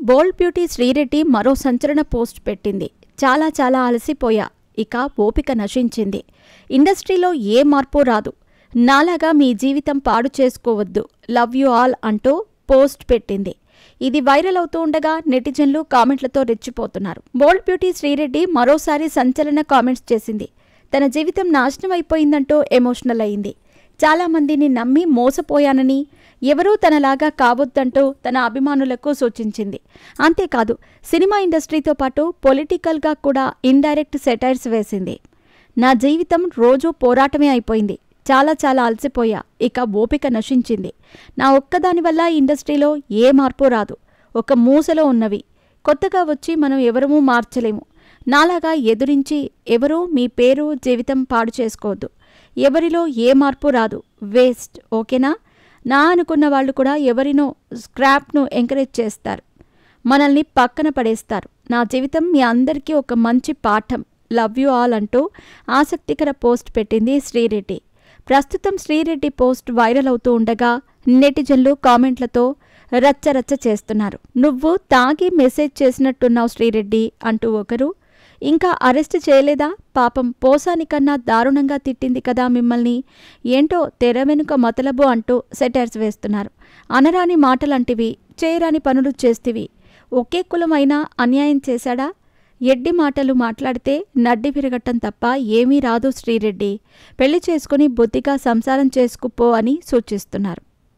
బోల్డ్ beauty Sri Reddy మరో సంచలన post పెట్టింది. చాలా అలసిపోయా, ఇక ఓపిక నశించింది. ఇండస్ట్రీలో ఏ మార్పు రాదు, నాలాగా మీ జీవితం పాడు చేసుకోవద్దు, లవ్ యూ ఆల్ అంటూ పోస్ట్ పెట్టింది. ఇది వైరల్ అవుతూ ఉండగా నెటిజన్లు కామెంట్లతో రెచ్చిపోతున్నారు. బోల్డ్ బ్యూటీ శ్రీరెడ్డి మరోసారి సంచలన కామెంట్స్ చేసింది. తన జీవితం నాశనం అయిపోయిందంటూ ఎమోషనల్ అయింది. చాలామందిని నమ్మి మోసపోయానని, ఎవరూ తనలాగా కావద్దంటూ తన అభిమానులకు సూచించింది. అంతేకాదు, సినిమా ఇండస్ట్రీతో పాటు పొలిటికల్గా కూడా ఇండైరెక్ట్ సెటైర్స్ వేసింది. నా జీవితం రోజూ పోరాటమే అయిపోయింది, చాలా అలసిపోయా, ఇక ఓపిక నశించింది. నా ఒక్కదాని వల్ల ఇండస్ట్రీలో ఏ మార్పు రాదు, ఒక మూసలో ఉన్నవి కొత్తగా వచ్చి మనం ఎవరమూ మార్చలేము. నాలాగా ఎదురించి ఎవరూ మీ పేరు జీవితం పాడు చేసుకోవద్దు. ఎవరిలో ఏ మార్పు రాదు, వేస్ట్, ఓకేనా? నా అనుకున్న వాళ్ళు కూడా ఎవరినో స్క్రాప్ను ఎంకరేజ్ చేస్తారు, మనల్ని పక్కన పడేస్తారు. నా జీవితం మీ అందరికీ ఒక మంచి పాఠం, లవ్ యూ ఆల్ అంటూ ఆసక్తికర పోస్ట్ పెట్టింది శ్రీరెడ్డి. ప్రస్తుతం శ్రీరెడ్డి పోస్ట్ వైరల్ అవుతూ ఉండగా నెటిజన్లు కామెంట్లతో రచ్చరచ్చ చేస్తున్నారు. నువ్వు తాగి మెసేజ్ చేసినట్టున్నావు శ్రీరెడ్డి అంటూ ఒకరు, ఇంకా అరెస్ట్ చేయలేదా, పాపం పోసానికన్నా దారుణంగా తిట్టింది కదా మిమ్మల్ని, ఏంటో తెర వెనుక మతలబు అంటూ సెటైర్స్ వేస్తున్నారు. అనరాని మాటలంటివి, చేయరాని పనులు చేస్తివి, ఒకే కులమైనా అన్యాయం చేశాడా? ఎడ్డి మాటలు మాట్లాడితే నడ్డి విరగటం తప్ప ఏమీ రాదు శ్రీరెడ్డి, పెళ్లి చేసుకుని బుద్ధిగా సంసారం చేసుకుపో అని సూచిస్తున్నారు.